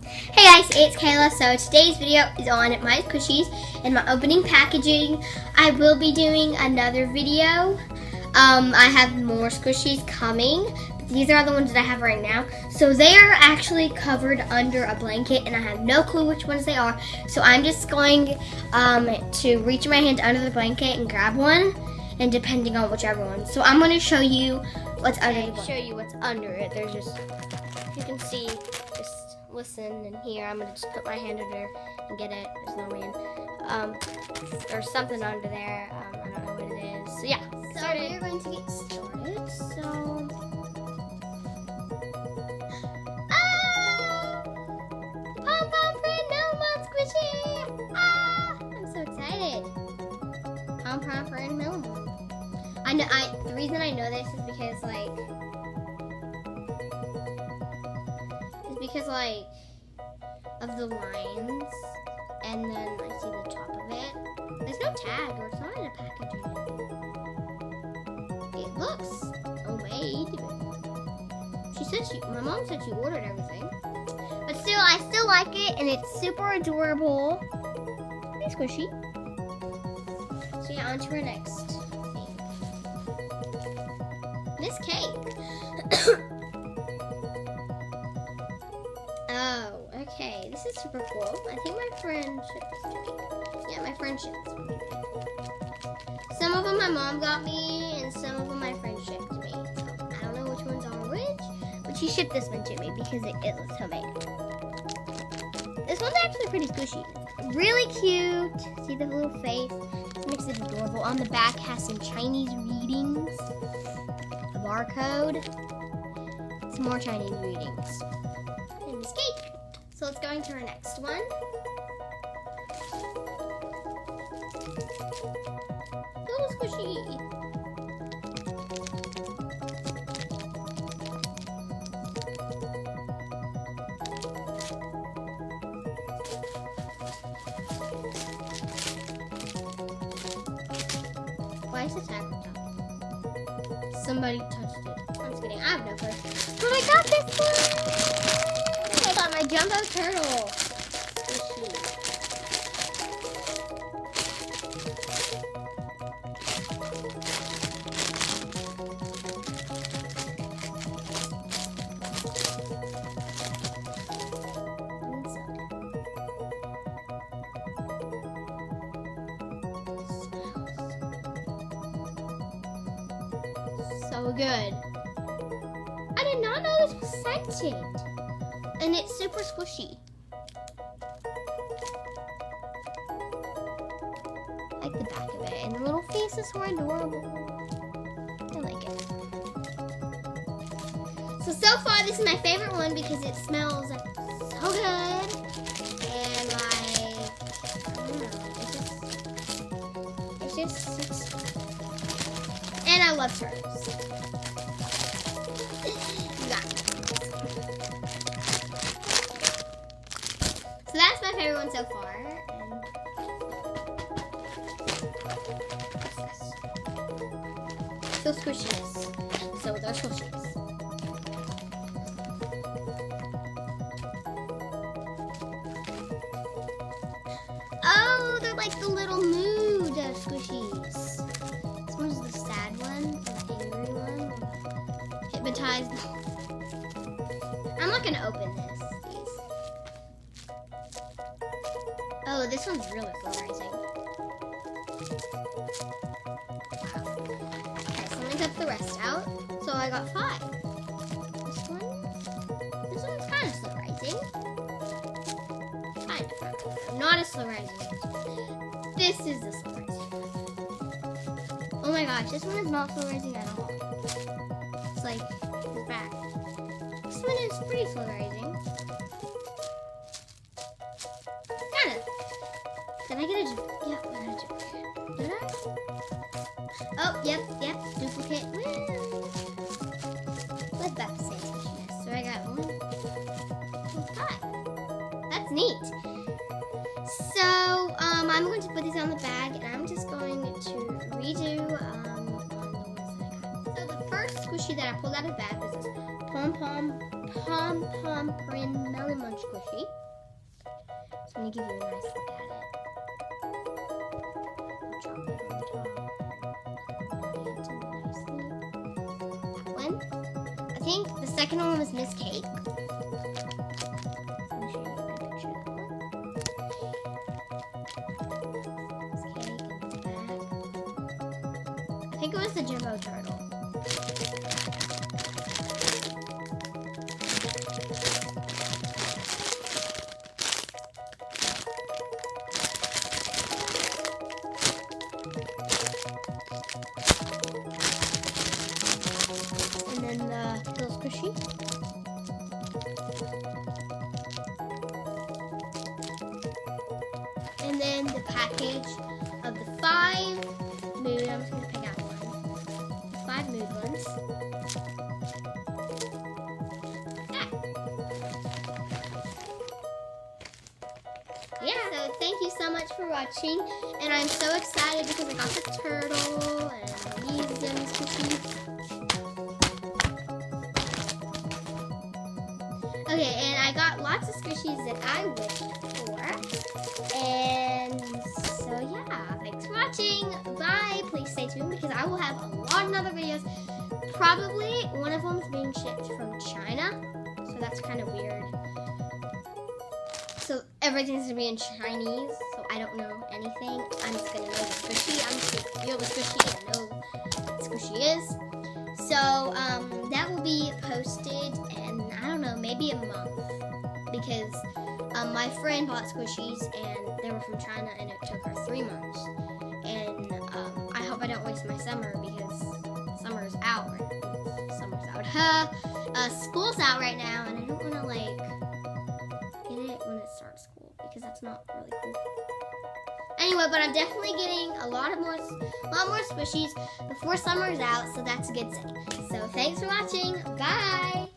Hey guys, it's Kayla. So today's video is on my squishies and my opening packaging. I will be doing another video. I have more squishies coming. But these are the ones that I have right now. So they are actually covered under a blanket and I have no clue which ones they are. So I'm just going to reach my hand under the blanket and grab one, and depending on whichever one. So I'm going to show you what's under the blanket. Show you what's under it. There's just, you can see, just listen, and here I'm gonna just put my hand under and get it. There's no wind. There's something under there. I don't know what it is. So yeah, we're going to get started. So Pom Pom Friend Melmon squishy! I'm so excited. Pom Pom Friend Melmon. The reason I know this is because of the lines, and then I see the top of it. There's no tag, or it's not in a packaging. It looks homemade. My mom said she ordered everything, but still, I still like it, and it's super adorable. Hey, squishy. So yeah, on to our next thing. This cake. Oh, okay. This is super cool. I think my friend shipped this to me. Yeah, my friend shipped this to me. Some of them my mom got me, and some of them my friend shipped to me. So I don't know which ones are which, but she shipped this one to me because it looks homemade. This one's actually pretty squishy. Really cute. See the little face? It makes it adorable. On the back has some Chinese readings, a barcode, some more Chinese readings. This cake. So let's go into our next one. Little squishy. Why is the tag on top? Somebody touched it. I'm just kidding. I have no clue. But I got this one. I got my jumbo turtle. So good. I did not know this was scented. And it's super squishy. I like the back of it. And the little face is so adorable. I like it. So far, this is my favorite one because it smells so good. And I don't know, it's just, and I love turtles. You got it. So that's my favorite one so far. So squishiness. So with our squishies. Oh, they're like the little mood squishies. This one's the sad one, the angry one. Hypnotized. I'm not gonna open this. Oh, this one's really polarizing. Wow. Okay, so let me cut the rest out. So I got 5. This one's kind of slow rising. Kind of. Not as slow rising. This is the slow rising. Oh my gosh, this one is not slow rising at all. It's like his back. This one is pretty slow rising. Did I get a joke? Yeah, I got a joke. Did I? Oh, yep, duplicate. Let's back to same squishiness. So I got 1, 2, 5. That's neat. So, I'm going to put these on the bag, and I'm just going to redo on the ones that I got. So the first squishy that I pulled out of the bag was this Pom Pom Pom Pom Prin Melon Munch squishy. So I'm gonna give you a nice look at it. Chocolate on the top. That one. I think the second one was Miss Cake. Let me show you a good picture of that one. Miss Cake and the back. I think it was the Jimbo Turtle. And then the little squishy. And then the package of the 5 mood. I'm just going to pick out one. 5 mood ones. Yeah, so thank you so much for watching. And I'm so excited because I got the turtle and these squishies. Okay, and I got lots of squishies that I wished for. And so yeah, thanks for watching. Bye. Please stay tuned because I will have a lot of other videos. Probably one of them is being shipped from China. So that's kind of weird. So everything's gonna be in Chinese, so I don't know anything. I'm just gonna know the squishy. I'm just gonna feel the squishy and know what the squishy is. So that will be posted in, I don't know, maybe a month. Because my friend bought squishies and they were from China and it took her 3 months. And I hope I don't waste my summer because summer's out. Summer's out. School's out right now and I don't wanna like get it when it starts school because that's not really cool. Anyway, but I'm definitely getting a lot more squishies before summer's out, so that's a good thing. So thanks for watching. Bye.